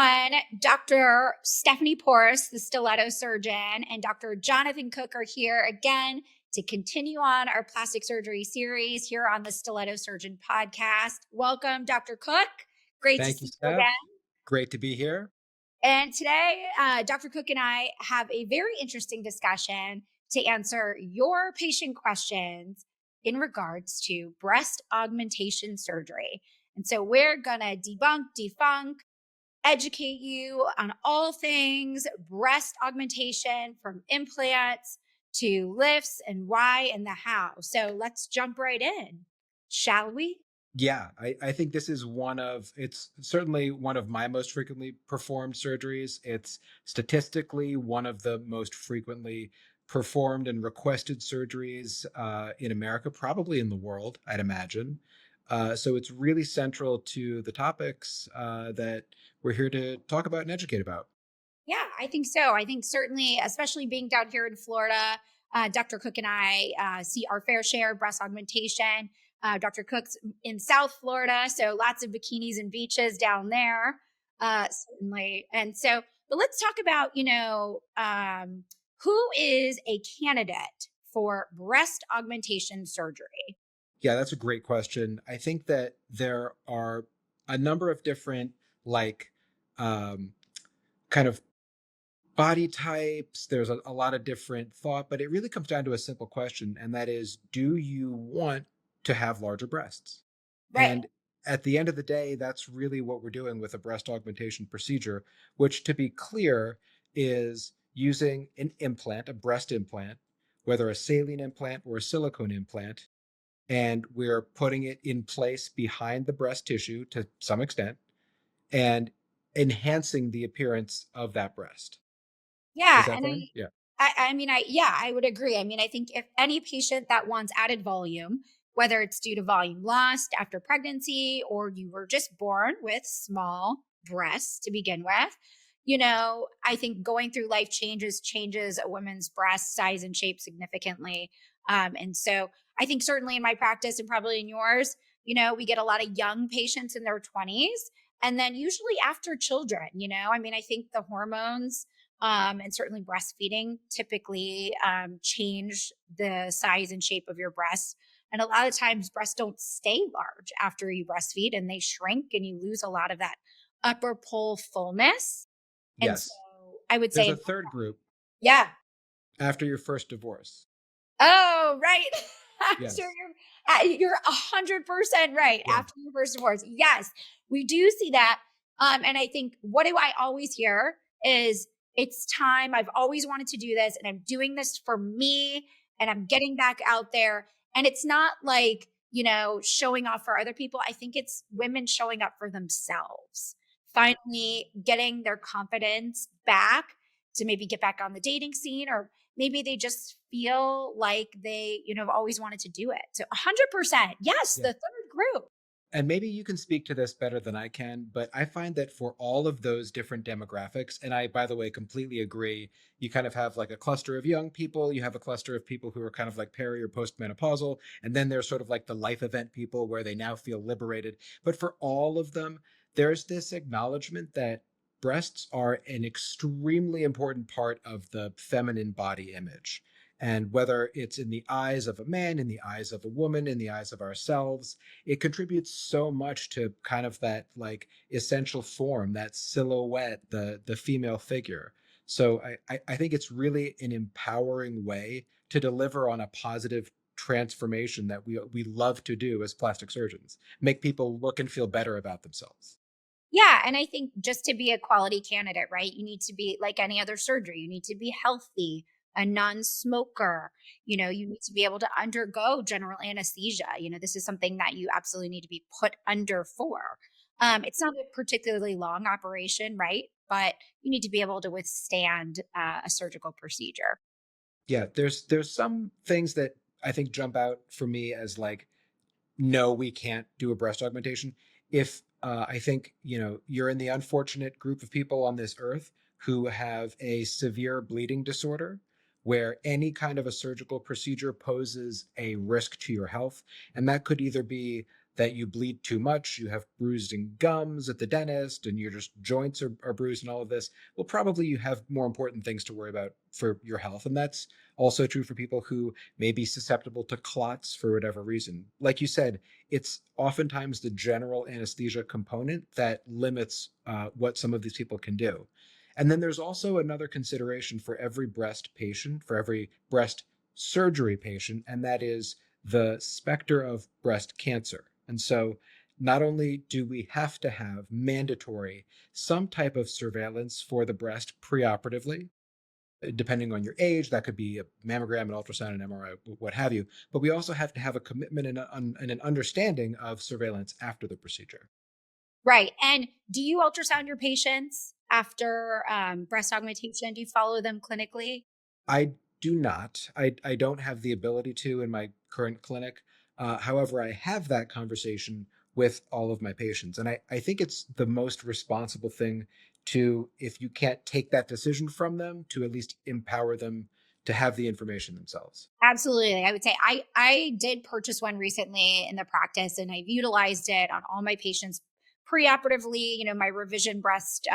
everyone. Dr. Stephanie Porras, the Stiletto surgeon, and Dr. Jonathan Cook are here again to continue on our plastic surgery series here on the Stiletto Surgeon podcast. Welcome, Dr. Cook. Great to Thank you, see you again. Steph. Great to be here. And today, Dr. Cook and I have a very interesting discussion to answer your patient questions in regards to breast augmentation surgery. And so we're going to debunk, educate you on all things breast augmentation, from implants to lifts and why and the how. So let's jump right in, shall we? Yeah, I think this is it's certainly one of my most frequently performed surgeries. It's statistically one of the most frequently performed and requested surgeries in America, probably in the world, I'd imagine. So it's really central to the topics that we're here to talk about and educate about. Yeah, I think so. I think certainly, especially being down here in Florida, Dr. Cook and I see our fair share of breast augmentation. Dr. Cook's in South Florida, so lots of bikinis and beaches down there, certainly. And so, but let's talk about, who is a candidate for breast augmentation surgery? Yeah, that's a great question. I think that there are a number of different like um, kind of body types. There's a lot of different thought, but it really comes down to a simple question, and that is, do you want to have larger breasts? Right. And at the end of the day, that's really what we're doing with a breast augmentation procedure, which, to be clear, is using an implant, a breast implant, whether a saline implant or a silicone implant, and we're putting it in place behind the breast tissue to some extent and enhancing the appearance of that breast. Is Yeah, that and fair? Yeah. I would agree. I mean, I think if any patient that wants added volume, whether it's due to volume lost after pregnancy or you were just born with small breasts to begin with, I think going through life changes a woman's breast size and shape significantly. And so I think certainly in my practice and probably in yours, we get a lot of young patients in their 20s. And then usually after children, I mean, I think the hormones and certainly breastfeeding typically change the size and shape of your breasts. And a lot of times breasts don't stay large after you breastfeed, and they shrink and you lose a lot of that upper pole fullness. And so Yes. I would There's say, a third group yeah. after your first divorce. Oh, right. After Yes. you're 100% right. Yeah. After your first divorce. Yes, we do see that. And I think, what do I always hear is, it's time. I've always wanted to do this, and I'm doing this for me, and I'm getting back out there. And it's not like, showing off for other people. I think it's women showing up for themselves, finally getting their confidence back to maybe get back on the dating scene, or maybe they just feel like they, have always wanted to do it. So 100%. Yes, Yeah. the third group. And maybe you can speak to this better than I can, but I find that for all of those different demographics, and I, by the way, completely agree, you kind of have like a cluster of young people, you have a cluster of people who are kind of like peri or postmenopausal, and then there's sort of like the life event people where they now feel liberated. But for all of them, there's this acknowledgement that breasts are an extremely important part of the feminine body image. And whether it's in the eyes of a man, in the eyes of a woman, in the eyes of ourselves, it contributes so much to kind of that like essential form, that silhouette, the female figure. So I think it's really an empowering way to deliver on a positive transformation that we love to do as plastic surgeons, make people look and feel better about themselves. Yeah. And I think just to be a quality candidate, right, you need to be like any other surgery. You need to be healthy, a non smoker. You need to be able to undergo general anesthesia. This is something that you absolutely need to be put under for. It's not a particularly long operation, right? But you need to be able to withstand a surgical procedure. Yeah, there's some things that I think jump out for me as like, no, we can't do a breast augmentation. If I think, you're in the unfortunate group of people on this earth who have a severe bleeding disorder where any kind of a surgical procedure poses a risk to your health. And that could either be that you bleed too much, you have bruising gums at the dentist, and your just joints are bruised and all of this, well, probably you have more important things to worry about for your health. And that's also true for people who may be susceptible to clots for whatever reason. Like you said, it's oftentimes the general anesthesia component that limits what some of these people can do. And then there's also another consideration for every breast patient, for every breast surgery patient, and that is the specter of breast cancer. And so not only do we have to have mandatory some type of surveillance for the breast preoperatively, depending on your age, that could be a mammogram, an ultrasound, an MRI, what have you. But we also have to have a commitment and an understanding of surveillance after the procedure. Right. And do you ultrasound your patients after breast augmentation? Do you follow them clinically? I do not. I don't have the ability to in my current clinic. However, I have that conversation with all of my patients. And I think it's the most responsible thing to, if you can't take that decision from them, to at least empower them to have the information themselves. Absolutely. I would say I did purchase one recently in the practice and I've utilized it on all my patients preoperatively, my revision breast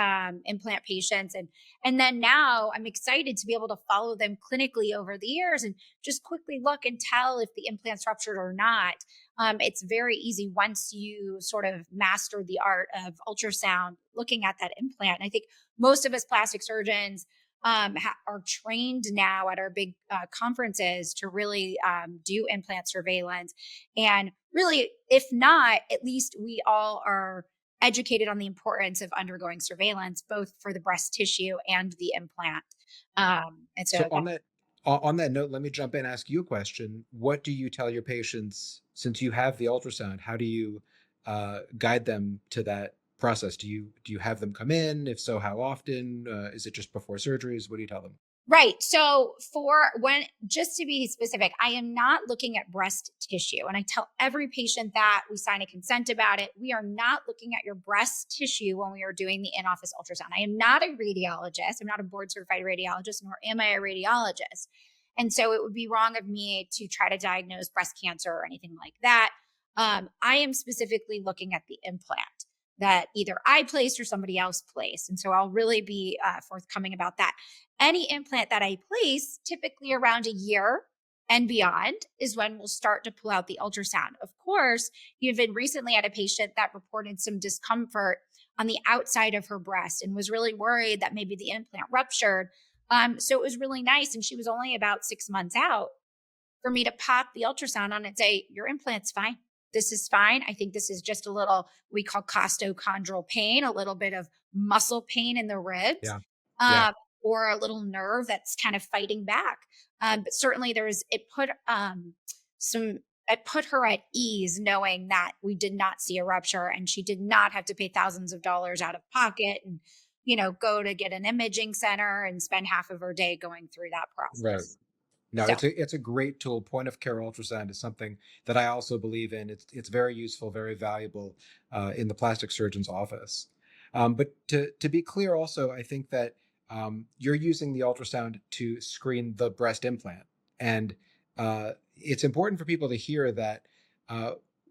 implant patients and then now I'm excited to be able to follow them clinically over the years and just quickly look and tell if the implant's ruptured or not. It's very easy once you sort of master the art of ultrasound looking at that implant. And I think most of us plastic surgeons are trained now at our big conferences to really do implant surveillance. And really, if not, at least we all are educated on the importance of undergoing surveillance, both for the breast tissue and the implant. And so So that, on that note, let me jump in and ask you a question. What do you tell your patients since you have the ultrasound? How do you guide them to that process? Do you have them come in? If so, how often? Is it just before surgeries? What do you tell them? right. So for when, just to be specific, I am not looking at breast tissue. And I tell every patient that we sign a consent about it. We are not looking at your breast tissue when we are doing the in-office ultrasound. I am not a radiologist. I'm not a board certified radiologist, nor am I a radiologist. And so it would be wrong of me to try to diagnose breast cancer or anything like that. I am specifically looking at the implant that either I placed or somebody else placed. And so I'll really be forthcoming about that. Any implant that I place, typically around a year and beyond, is when we'll start to pull out the ultrasound. Of course, even recently had a patient that reported some discomfort on the outside of her breast and was really worried that maybe the implant ruptured. So it was really nice. And she was only about 6 months out for me to pop the ultrasound on and say, your implant's fine. This is fine. I think this is just a little, we call costochondral pain, a little bit of muscle pain in the ribs, Yeah. Yeah. um, or a little nerve that's kind of fighting back. But certainly some, it put her at ease knowing that we did not see a rupture and she did not have to pay thousands of dollars out of pocket and, go to get an imaging center and spend half of her day going through that Right. process. No, So, it's a great tool. Point of care ultrasound is something that I also believe in. It's very useful, very valuable in the plastic surgeon's office. But to be clear, also, I think that you're using the ultrasound to screen the breast implant, and it's important for people to hear that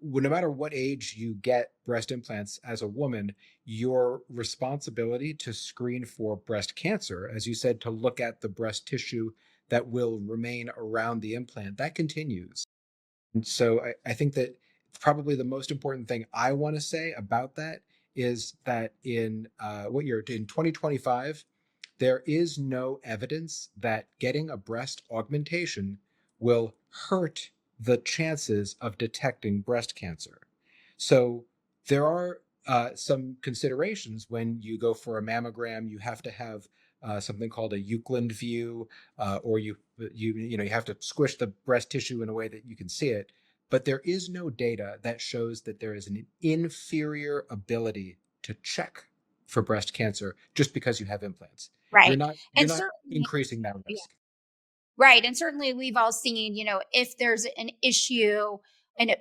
no matter what age you get breast implants as a woman, your responsibility to screen for breast cancer, as you said, to look at the breast tissue that will remain around the implant, that continues. And so I think that probably the most important thing I want to say about that is that in what year? In 2025, there is no evidence that getting a breast augmentation will hurt the chances of detecting breast cancer. So there are some considerations when you go for a mammogram. You have to have something called a Euclid view, or you have to squish the breast tissue in a way that you can see it. But there is no data that shows that there is an inferior ability to check for breast cancer just because you have implants. You're right. not you're And not certainly, increasing that yeah, risk. right. And certainly we've all seen, if there's an issue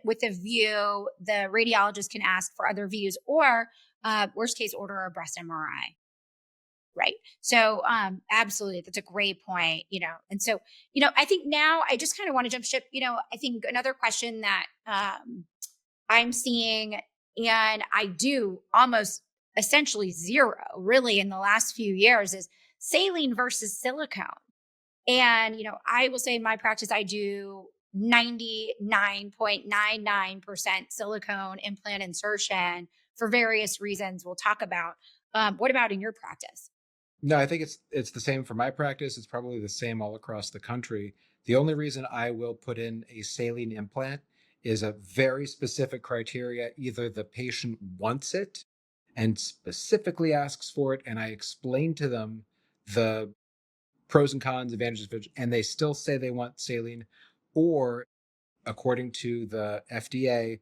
with a view, the radiologist can ask for other views or worst case order a breast MRI. Right. So absolutely. That's a great point. And so, I think now I just kind of want to jump ship. I think another question that I'm seeing, and I do almost essentially zero really in the last few years, is saline versus silicone. And, I will say in my practice, I do 99.99% silicone implant insertion for various reasons we'll talk about. What about in your practice? No, I think it's the same for my practice. It's probably the same all across the country. The only reason I will put in a saline implant is a very specific criteria. Either the patient wants it and specifically asks for it, and I explain to them the pros and cons, advantages, and they still say they want saline, or according to the FDA,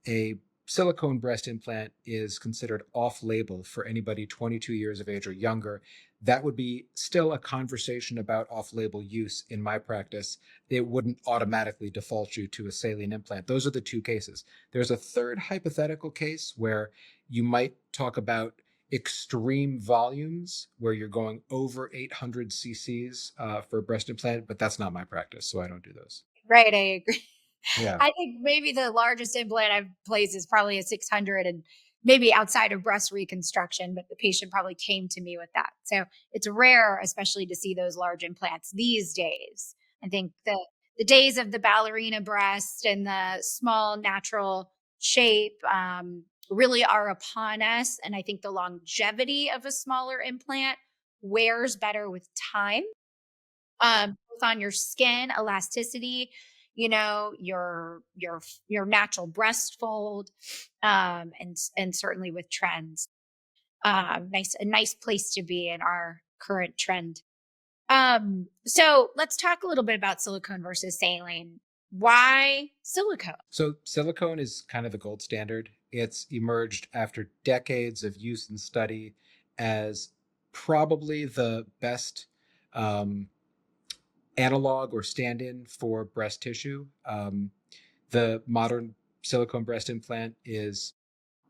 a silicone breast implant is considered off label for anybody 22 years of age or younger. That would be still a conversation about off label use in my practice. It wouldn't automatically default you to a saline implant. Those are the two cases. There's a third hypothetical case where you might talk about extreme volumes where you're going over 800 cc's for a breast implant, but that's not my practice, so I don't do those. Right, I agree. Yeah. I think maybe the largest implant I've placed is probably a 600, and maybe outside of breast reconstruction, but the patient probably came to me with that. So it's rare, especially to see those large implants these days. I think the days of the ballerina breast and the small natural shape really are upon us. And I think the longevity of a smaller implant wears better with time, both on your skin, elasticity, your natural breast fold, and certainly with trends. A nice place to be in our current trend. So let's talk a little bit about silicone versus saline. Why silicone? So silicone is kind of the gold standard. It's emerged after decades of use and study as probably the best um, analog or stand-in for breast tissue. The modern silicone breast implant is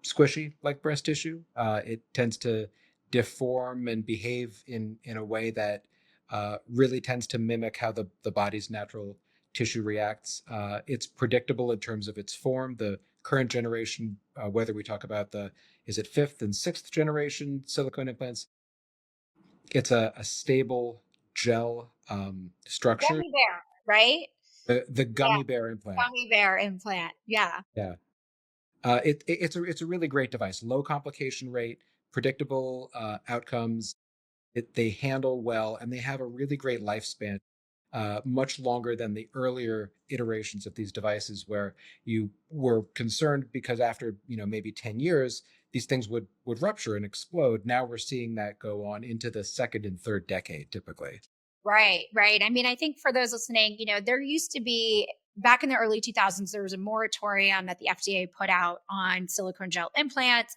squishy like breast tissue. It tends to deform and behave in a way that really tends to mimic how the body's natural tissue reacts. It's predictable in terms of its form. The current generation, whether we talk about the is it fifth and sixth generation silicone implants, it's a stable gel structure. Gummy bear, right? The Yeah, gummy bear implant. gummy bear implant. Yeah. Yeah. It's a really great device. Low complication rate, predictable outcomes. They handle well, and they have a really great lifespan, much longer than the earlier iterations of these devices, where you were concerned because after maybe 10 years, these things would rupture and explode. Now we're seeing that go on into the second and third decade, typically. Right, right. I mean, I think for those listening, there used to be back in the early 2000s, there was a moratorium that the FDA put out on silicone gel implants.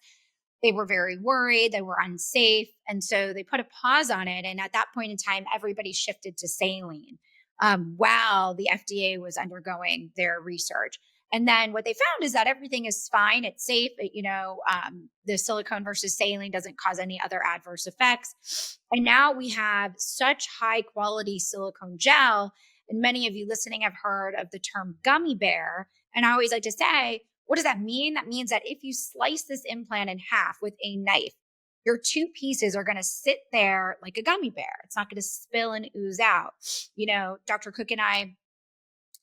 They were very worried, they were unsafe. And so they put a pause on it. And at that point in time, everybody shifted to saline while the FDA was undergoing their research. And then what they found is that everything is fine. It's safe. The silicone versus saline doesn't cause any other adverse effects. And now we have such high quality silicone gel. And many of you listening have heard of the term gummy bear. And I always like to say, what does that mean? That means that if you slice this implant in half with a knife, your two pieces are going to sit there like a gummy bear. It's not going to spill and ooze out. Dr. Cook and I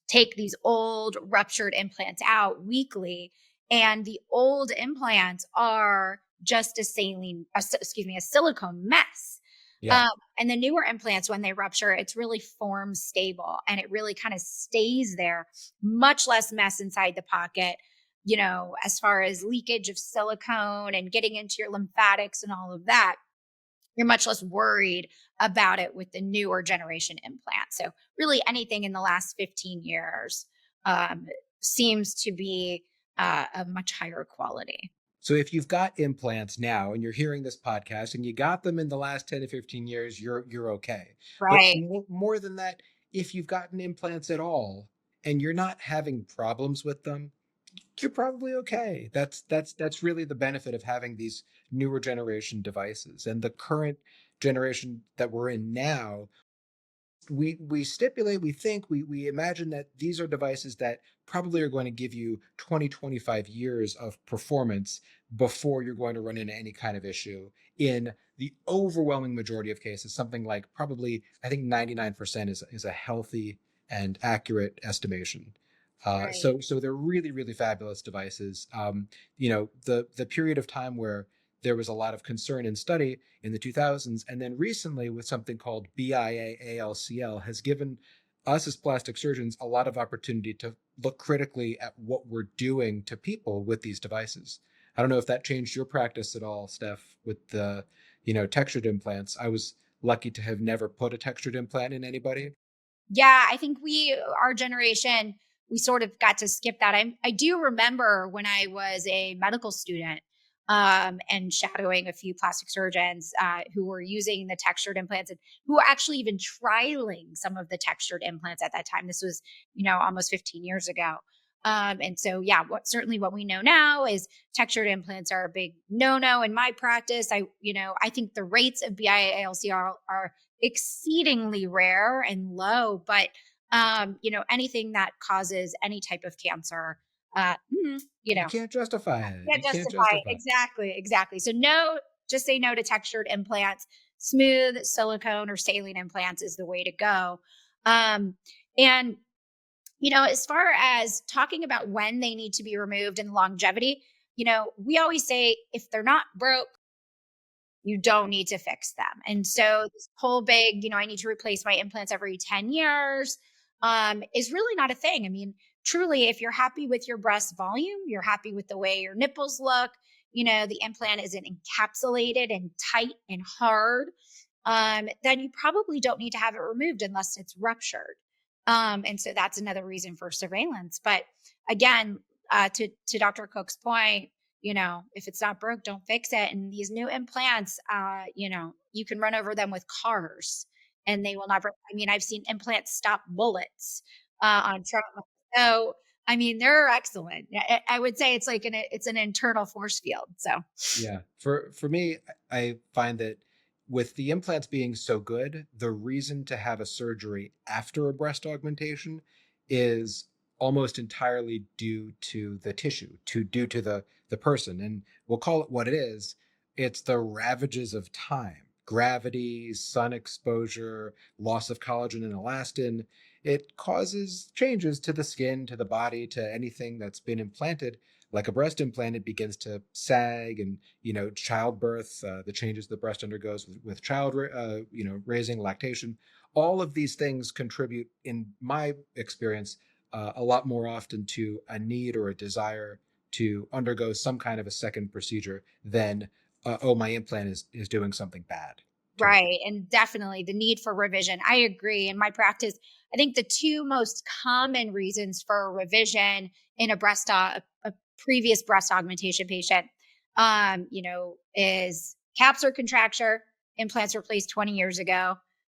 take these old ruptured implants out weekly, and the old implants are just a silicone mess. Yeah. Um, and the newer implants, when they rupture, it's really form stable and it really kind of stays there, much less mess inside the pocket, as far as leakage of silicone and getting into your lymphatics and all of that. You're much less worried about it with the newer generation implant. So, really, anything in the last 15 years um, seems to be a much higher quality. So if you've got implants now and you're hearing this podcast and you got them in the last 10 to 15 years, you're okay. But Right. more than that, if you've gotten implants at all and you're not having problems with them, you're probably okay. That's really the benefit of having these newer generation devices. And the current generation that we're in now we stipulate, we think, we imagine that these are devices that probably are going to give you 20, 25 years of performance before you're going to run into any kind of issue. In the overwhelming majority of cases, something like probably, I think 99% is a healthy and accurate estimation. Right. So they're really, really fabulous devices. The period of time where there was a lot of concern and study in the 2000s, and then recently with something called BIA-ALCL, has given us as plastic surgeons a lot of opportunity to look critically at what we're doing to people with these devices. I don't know if that changed your practice at all, Steph, with the textured implants. I was lucky to have never put a textured implant in anybody. Yeah, I think our generation, we sort of got to skip that. I do remember when I was a medical student, and shadowing a few plastic surgeons who were using the textured implants and who were actually even trialing some of the textured implants at that time. This was, almost 15 years ago. And so, yeah, certainly what we know now is textured implants are a big no-no in my practice. I think the rates of BIALC are exceedingly rare and low, but anything that causes any type of cancer, uh, mm, you You know, can't justify it. can't You can't justify it. justify it. Exactly, exactly. So no, just say no to textured implants. Smooth silicone or saline implants is the way to go. And as far as talking about when they need to be removed and longevity, we always say if they're not broke, you don't need to fix them. And so this whole big, I need to replace my implants every 10 years, is really not a thing. I mean, truly, if you're happy with your breast volume, you're happy with the way your nipples look, the implant isn't encapsulated and tight and hard, then you probably don't need to have it removed unless it's ruptured. And so that's another reason for surveillance. But again, to Dr. Cook's point, if it's not broke, don't fix it. And these new implants, you can run over them with cars and they will not break. I mean, I've seen implants stop bullets on trauma. So, I mean, they're excellent. I would say it's like it's an internal force field. So, Yeah. For me, I find that with the implants being so good, the reason to have a surgery after a breast augmentation is almost entirely due to the tissue, due to the person. And we'll call it what it is. It's the ravages of time, gravity, sun exposure, loss of collagen and elastin. It causes changes to the skin, to the body, to anything that's been implanted. Like a breast implant, it begins to sag, and childbirth, the changes the breast undergoes with child raising, lactation. All of these things contribute, in my experience, a lot more often to a need or a desire to undergo some kind of a second procedure than oh, my implant is doing something bad to me. right. And definitely the need for revision. I agree. In my practice, I think the two most common reasons for revision in a previous breast augmentation patient, is capsular contracture, implants were placed 20 years ago,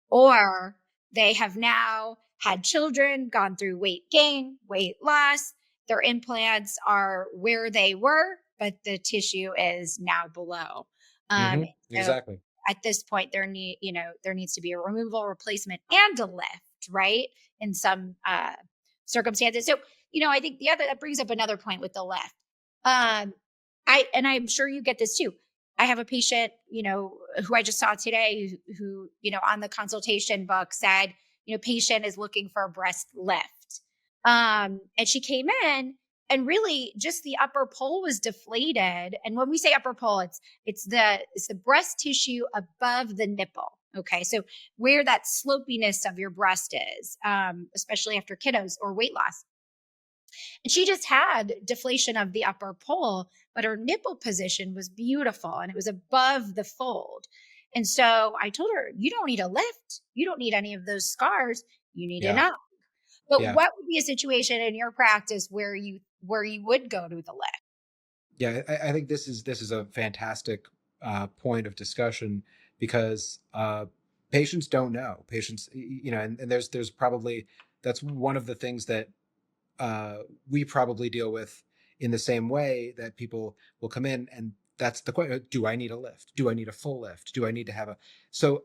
or they have now had children, gone through weight gain, weight loss. Their implants are where they were, but the tissue is now below. Um, so Exactly. at this point there needs to be a removal, replacement, and a lift, right, in some circumstances. So I think that brings up another point with the lift. I'm sure you get this too. I have a patient, who I just saw today, who on the consultation book said, patient is looking for a breast lift, and she came in, and really just the upper pole was deflated. And when we say upper pole, it's the breast tissue above the nipple. Okay, so where that slopiness of your breast is, especially after kiddos or weight loss. And she just had deflation of the upper pole, but her nipple position was beautiful and it was above the fold. And so I told her, you don't need a lift. You don't need any of those scars. You need an Yeah. up. But Yeah. what would be a situation in your practice where you would go to the lift? Yeah, I think this is a fantastic point of discussion because patients don't know. Patients, and there's probably that's one of the things that we probably deal with in the same way that people will come in, and that's the question: do I need a lift? Do I need a full lift? Do I need to have a? So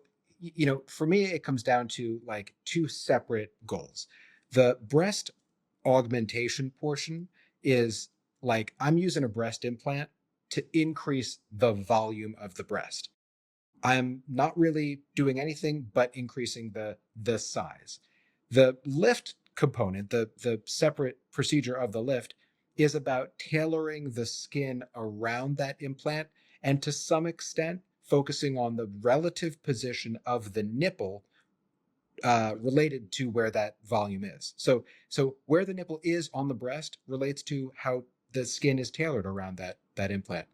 for me, it comes down to like two separate goals. The breast augmentation portion is like I'm using a breast implant to increase the volume of the breast. I'm not really doing anything but increasing the size. The lift component, the separate procedure of the lift, is about tailoring the skin around that implant and to some extent focusing on the relative position of the nipple related to where that volume is. So where the nipple is on the breast relates to how the skin is tailored around that implant.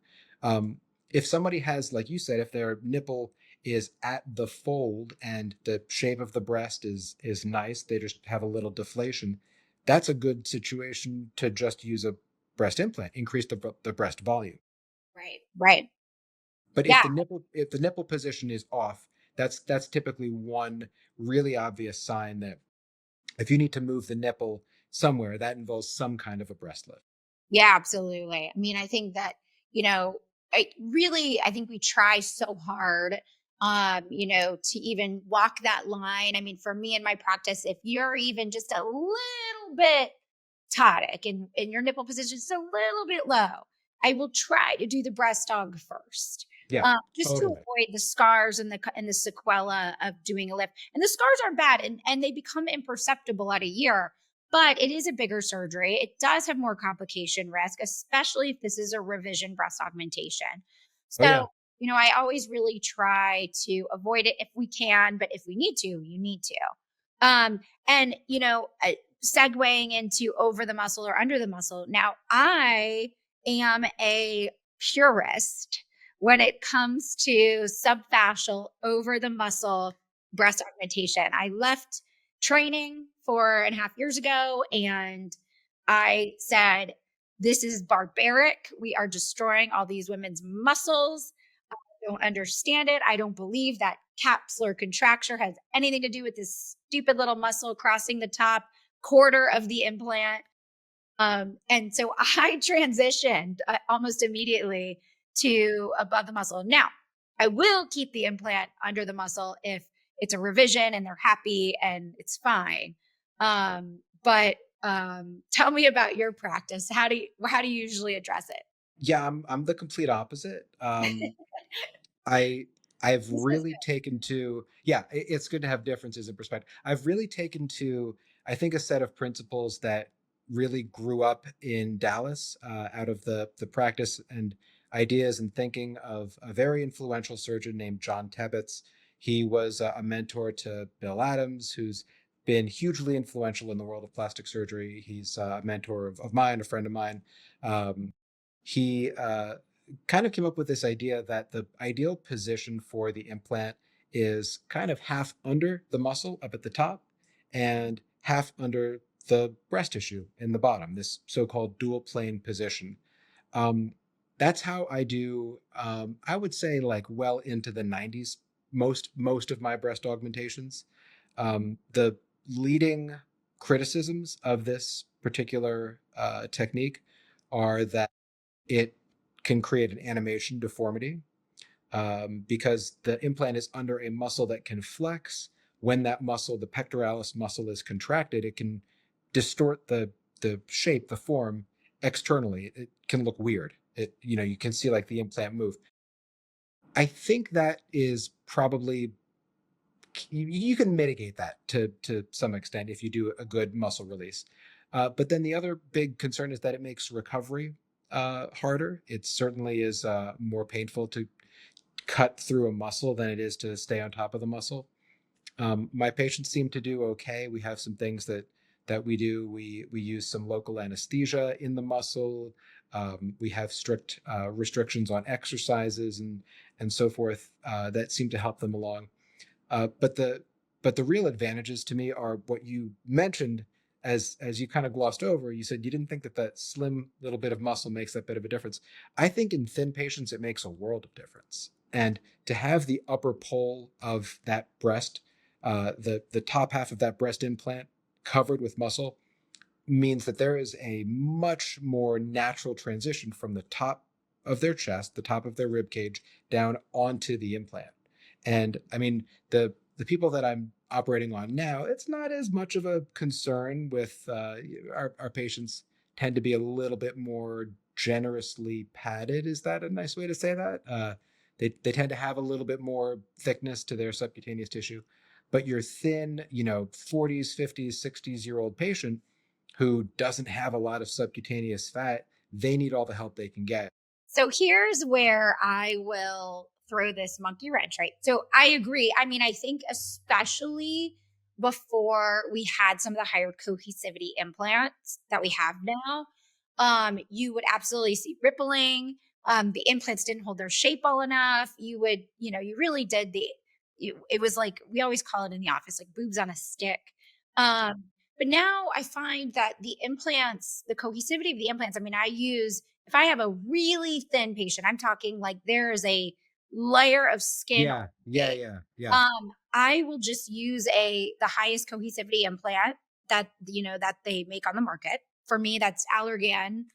Um, if somebody has, like you said, if their nipple is at the fold and the shape of the breast is nice, they just have a little deflation. That's a good situation to just use a breast implant, increase the breast volume. Right. Right. But Yeah. if the nipple position is off, that's typically one really obvious sign that if you need to move the nipple somewhere, that involves some kind of a breast lift. Yeah, absolutely. I mean, I think that, you know, I think we try so hard, to even walk that line. I mean, for me in my practice, if you're even just a little bit tonic and your nipple position is a little bit low, I will try to do the breast dog first. Yeah, Just to totally. avoid the scars and the sequela of doing a lift. And the scars aren't bad and they become imperceptible at a year, but it is a bigger surgery. It does have more complication risk, especially if this is a revision breast augmentation. Oh yeah. So, I always really try to avoid it if we can, but if we need to, you need to. And segueing into over the muscle or under the muscle. Now, I am a purist when it comes to subfascial over the muscle breast augmentation. I left training 4.5 years ago and I said, this is barbaric. We are destroying all these women's muscles. Don't understand it. I don't believe that capsular contracture has anything to do with this stupid little muscle crossing the top quarter of the implant. And so I transitioned almost immediately to above the muscle. Now, I will keep the implant under the muscle if it's a revision and they're happy and it's fine. But tell me about your practice. How do you usually address it? Yeah, I'm the complete opposite. I I've This is really taken to yeah, it's good to have differences in perspective. I've really taken to I think a set of principles that really grew up in Dallas out of the practice and ideas and thinking of a very influential surgeon named John Tebbets. He was a mentor to Bill Adams, who's been hugely influential in the world of plastic surgery. He's a mentor of mine, a friend of mine. He kind of came up with this idea that the ideal position for the implant is kind of half under the muscle up at the top and half under the breast tissue in the bottom, this so-called dual plane position. Um, that's how I do, I would say like well into the 90s, most of my breast augmentations. The leading criticisms of this particular technique are that it can create an animation deformity because the implant is under a muscle that can flex. When that muscle, the pectoralis muscle, is contracted, it can distort the shape, the form externally. It can look weird. You can see like the implant move. I think that is probably you can mitigate that to some extent if you do a good muscle release. But then the other big concern is that it makes recovery harder. It certainly is more painful to cut through a muscle than it is to stay on top of the muscle. My patients seem to do okay. We have some things that we do. We use some local anesthesia in the muscle. We have strict restrictions on exercises and so forth that seem to help them along. But the real advantages to me are what you mentioned as you kind of glossed over. You said you didn't think that that slim little bit of muscle makes that bit of a difference. I think in thin patients it makes a world of difference. And to have the upper pole of that breast, the top half of that breast implant covered with muscle means that there is a much more natural transition from the top of their chest, the top of their rib cage, down onto the implant. And I mean, the people that I'm operating on now, it's not as much of a concern with our patients tend to be a little bit more generously padded. Is that a nice way to say that? They tend to have a little bit more thickness to their subcutaneous tissue. But your thin, 40s, 50s, 60s-year-old patient who doesn't have a lot of subcutaneous fat, they need all the help they can get. So here's where I will throw this monkey wrench, right? So I agree. I mean, I think especially before we had some of the higher cohesivity implants that we have now, you would absolutely see rippling. The implants didn't hold their shape well enough. You would, you really did it was like, we always call it in the office, like boobs on a stick. Um, but now I find that the implants, the cohesivity of the implants, I mean, if I have a really thin patient, I'm talking like there is a layer of skin Yeah, yeah, only. yeah, yeah. I will just use the highest cohesivity implant that they make on the market. For me, that's Allergan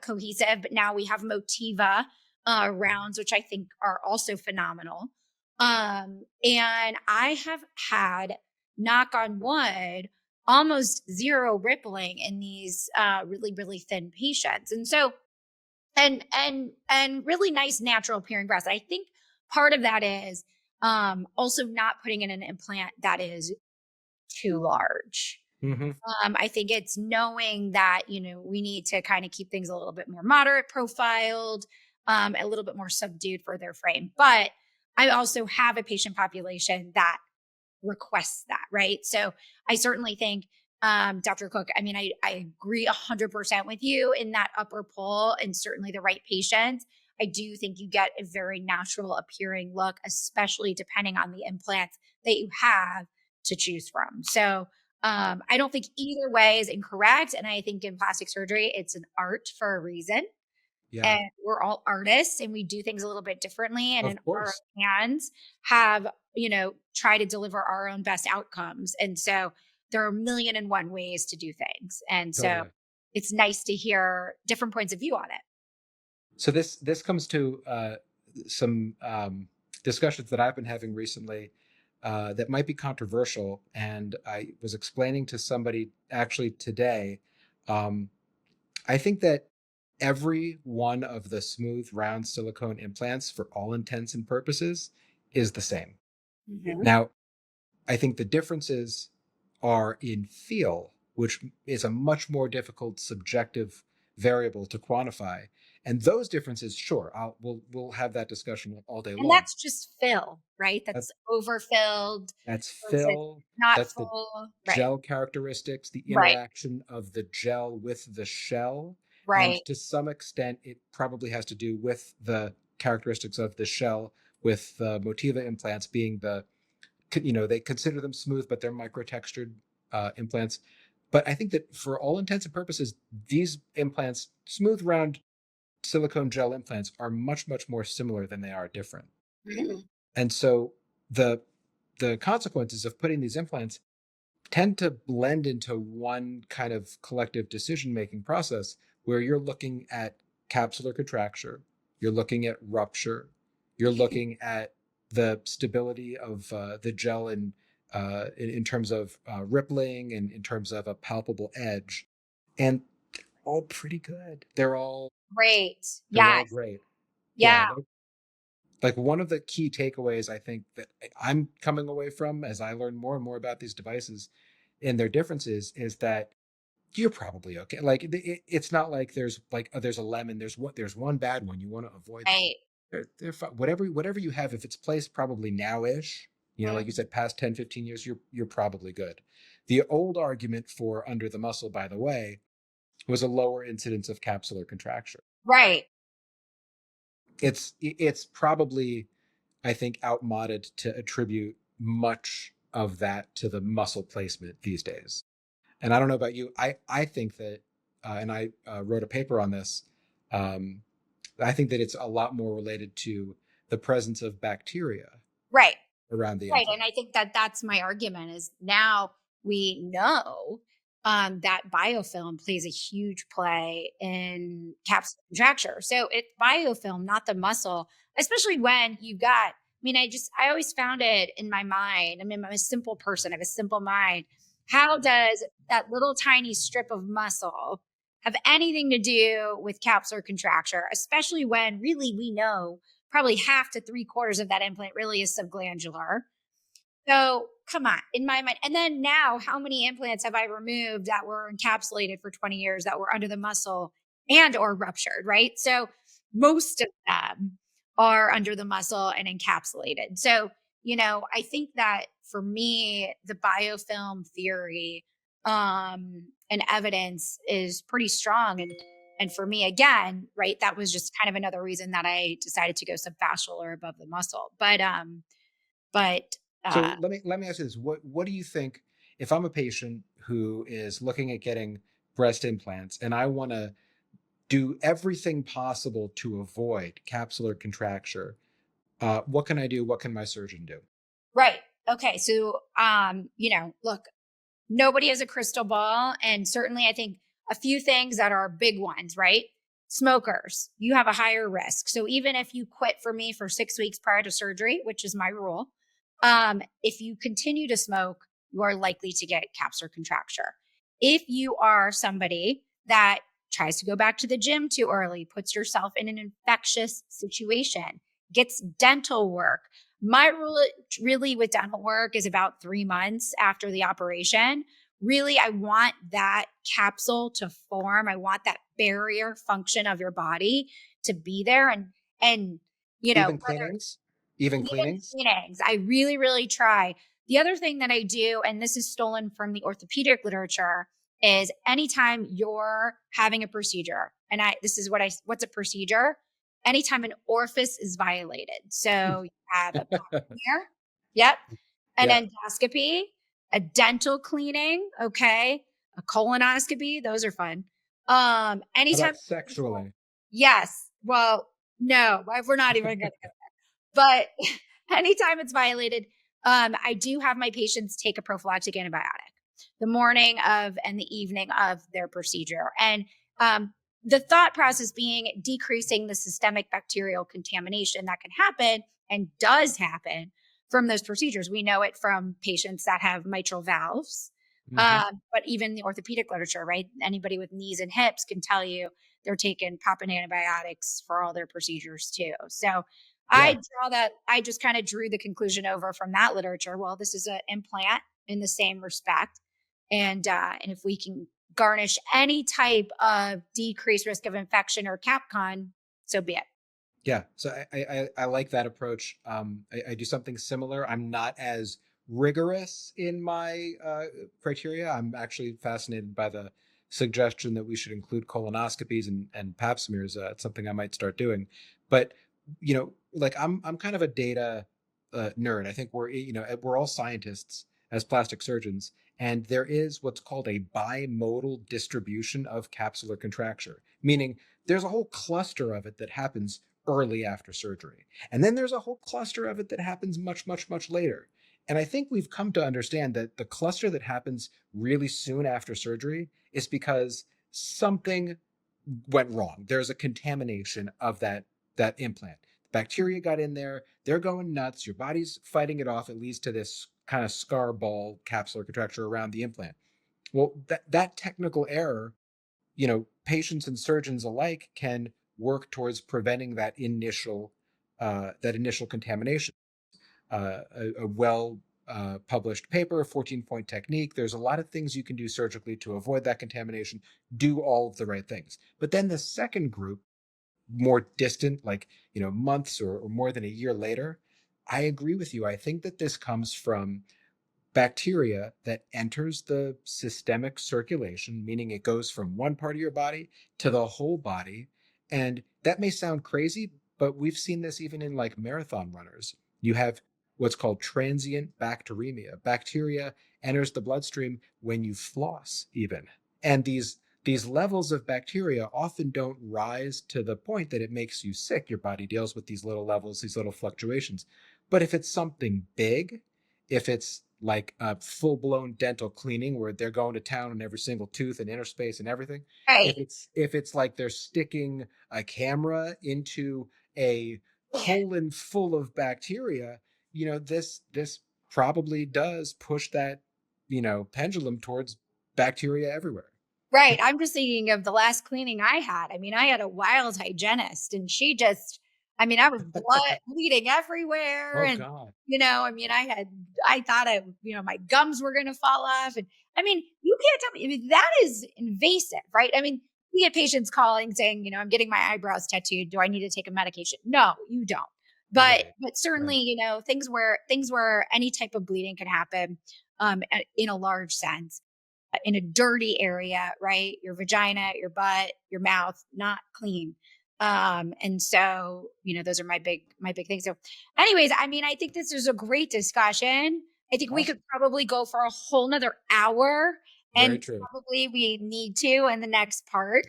cohesive, but now we have Motiva rounds, which I think are also phenomenal. And I have had, knock on wood, almost zero rippling in these really, really thin patients. And so and really nice natural appearing breasts. I think part of that is also not putting in an implant that is too large. Hmm. I think it's knowing that, we need to kind of keep things a little bit more moderate profiled, a little bit more subdued for their frame. But I also have a patient population that requests that, right? So I certainly think, Dr. Cook, I mean, I agree 100% with you in that upper pull, and certainly the right patients. I do think you get a very natural appearing look, especially depending on the implants that you have to choose from. So I don't think either way is incorrect. And I think in plastic surgery, it's an art for a reason, Yeah, and we're all artists and we do things a little bit differently, and in of our course. hands have, try to deliver our own best outcomes. And so there are a million and one ways to do things, and so Totally. it's nice to hear different points of view on it. So this comes to some discussions that I've been having recently that might be controversial, and I was explaining to somebody actually today. Um, I think that every one of the smooth, round silicone implants, for all intents and purposes, is the same. Mhm. Now, I think the differences are in feel, which is a much more difficult subjective variable to quantify. And those differences, sure, we'll have that discussion all day And long. that's just fill, right? That's That's overfilled that's versus fill, not that's the full. Right. gel characteristics, the Right. interaction of the gel with the shell. And Right. to some extent, it probably has to do with the characteristics of the shell, with the Motiva implants being they consider them smooth, but they're microtextured implants. But I think that for all intents and purposes, these implants, smooth, round silicone gel implants, are much, much more similar than they are different. Mhm. And so the the consequences of putting these implants tend to blend into one kind of collective decision making process where you're looking at capsular contracture, you're looking at rupture, you're looking at the stability of the gel in terms of rippling and in terms of a palpable edge, and all pretty good. Great. They're all Yes. great. Yeah. Yeah, like one of the key takeaways I think that I'm coming away from as I learn more and more about these devices and their differences is that you're probably okay. Like it's not like there's a lemon. There's one bad one. You want to avoid them. Right. They're whatever you have. If it's placed probably now-ish, like you Mhm. said, past 10, 15 years, you're probably good. The old argument for under the muscle, by the way, was a lower incidence of capsular contracture. Right. It's probably, I think, outmoded to attribute much of that to the muscle placement these days. And I don't know about you. I think that, and I wrote a paper on this. Um, I think that it's a lot more related to the presence of bacteria Right. around the Right, and implant. I think that that's my argument is now we know that biofilm plays a huge play in capsular contracture. So it's biofilm, not the muscle, especially when you've got mean, I always found it in my mind. I mean, I'm a simple person, I have a simple mind. How does that little tiny strip of muscle have anything to do with capsular contracture, especially when really we know probably half to three quarters of that implant really is subglandular. So come on, in my mind. And then now, how many implants have I removed that were encapsulated for 20 years that were under the muscle and or ruptured, right? So most of them are under the muscle and encapsulated. So, I think that for me, the biofilm theory and evidence is pretty strong. And for me, again, right, that was just kind of another reason that I decided to go subfascial or above the muscle. But So uh let me ask you this: what do you think if I'm a patient who is looking at getting breast implants and I want to do everything possible to avoid capsular contracture? What can I do? What can my surgeon do? right. Okay. So look, nobody has a crystal ball. And certainly I think a few things that are big ones, right? Smokers, you have a higher risk. So even if you quit for me for 6 weeks prior to surgery, which is my rule, if you continue to smoke, you are likely to get capsular contracture. If you are somebody that tries to go back to the gym too early, puts yourself in an infectious situation, gets dental work. My rule really with dental work is about 3 months after the operation. Really, I want that capsule to form. I want that barrier function of your body to be there. And Even whether cleanings? Even even cleanings? cleanings. I really, really try. The other thing that I do, and this is stolen from the orthopedic literature, is anytime you're having a procedure, and this is what's a procedure? Anytime an orifice is violated. So you have a pap smear, yep, an Yeah. endoscopy, a dental cleaning, okay, a colonoscopy, those are fun. How Anytime, about sexually? yes. Well, no, we're not even gonna go, but anytime it's violated, I do have my patients take a prophylactic antibiotic the morning of and the evening of their procedure. And the thought process being decreasing the systemic bacterial contamination that can happen and does happen from those procedures. We know it from patients that have mitral valves, Hmm. but even the orthopedic literature, right? Anybody with knees and hips can tell you they're taking popping antibiotics for all their procedures too. So Yeah. I just kind of drew the conclusion over from that literature. Well, this is an implant in the same respect. And if we can garnish any type of decreased risk of infection or CapCon, so be it. Yeah, so I like that approach. I do something similar. I'm not as rigorous in my criteria. I'm actually fascinated by the suggestion that we should include colonoscopies and pap smears. It's something I might start doing. But like I'm kind of a data nerd. I think we're all scientists as plastic surgeons, and there is what's called a bimodal distribution of capsular contracture, meaning there's a whole cluster of it that happens early after surgery. And then there's a whole cluster of it that happens much, much, much later. And I think we've come to understand that the cluster that happens really soon after surgery is because something went wrong. There's a contamination of that implant. Bacteria got in there, they're going nuts, your body's fighting it off. It leads to this kind of scar ball capsular contracture around the implant. Well, that technical error, patients and surgeons alike can work towards preventing that initial contamination. A well published paper, 14-point technique. There's a lot of things you can do surgically to avoid that contamination. Do all of the right things. But then the second group, more distant, like months or more than a year later, I agree with you. I think that this comes from bacteria that enters the systemic circulation, meaning it goes from one part of your body to the whole body. And that may sound crazy, but we've seen this even in like marathon runners. You have what's called transient bacteremia. Bacteria enters the bloodstream when you floss, even. And these levels of bacteria often don't rise to the point that it makes you sick. Your body deals with these little levels, these little fluctuations. But if it's something big, if it's like a full blown dental cleaning where they're going to town on every single tooth and interspace and everything, Right. if it's like they're sticking a camera into a colon full of bacteria, this probably does push that, pendulum towards bacteria everywhere. Right. I'm just thinking of the last cleaning I had. I mean, I had a wild hygienist and she just, I mean, I was blood bleeding everywhere. Oh And, God. I mean, I thought my gums were going to fall off. And I mean, you can't tell me, I mean, that is invasive, right? I mean, you get patients calling saying, I'm getting my eyebrows tattooed. Do I need to take a medication? No, you don't. Right. But Right. certainly, things where any type of bleeding can happen, in a large sense, in a dirty area, right? Your vagina, your butt, your mouth, not clean. And so, those are my big things. So, anyways, I mean, I think this is a great discussion. I think we could Awesome. probably go for a whole nother hour, Very and true. probably we need to in the next part.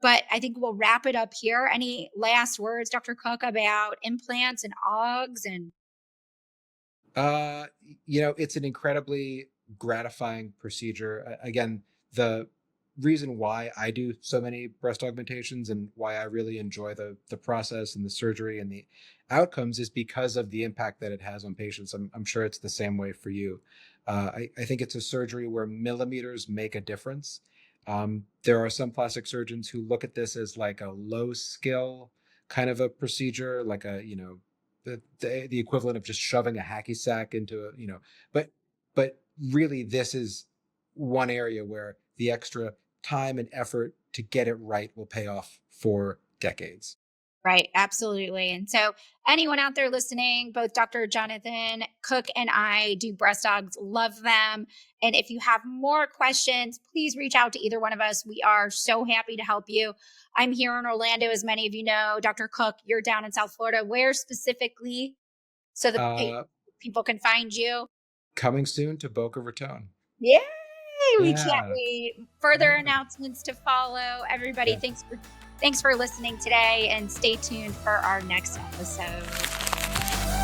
But I think we'll wrap it up here. Any last words, Dr. Cook, about implants and augs and It's an incredibly gratifying procedure. Again, the reason why I do so many breast augmentations and why I really enjoy the process and the surgery and the outcomes is because of the impact that it has on patients. I'm sure it's the same way for you. I think it's a surgery where millimeters make a difference. There are some plastic surgeons who look at this as like a low skill kind of a procedure, like the equivalent of just shoving a hacky sack into but really this is one area where the extra time and effort to get it right will pay off for decades. right, absolutely. And so, anyone out there listening, both Dr. Jonathan Cook and I do breast dogs, love them. And if you have more questions, please reach out to either one of us. We are so happy to help you. I'm here in Orlando, as many of you know. Dr. Cook, you're down in South Florida. Where specifically, so that uh people can find you? Coming soon to Boca Raton. Yay! We can't Yeah. wait. Further Yeah. announcements to follow. Everybody, Yeah. thanks for listening today, and stay tuned for our next episode.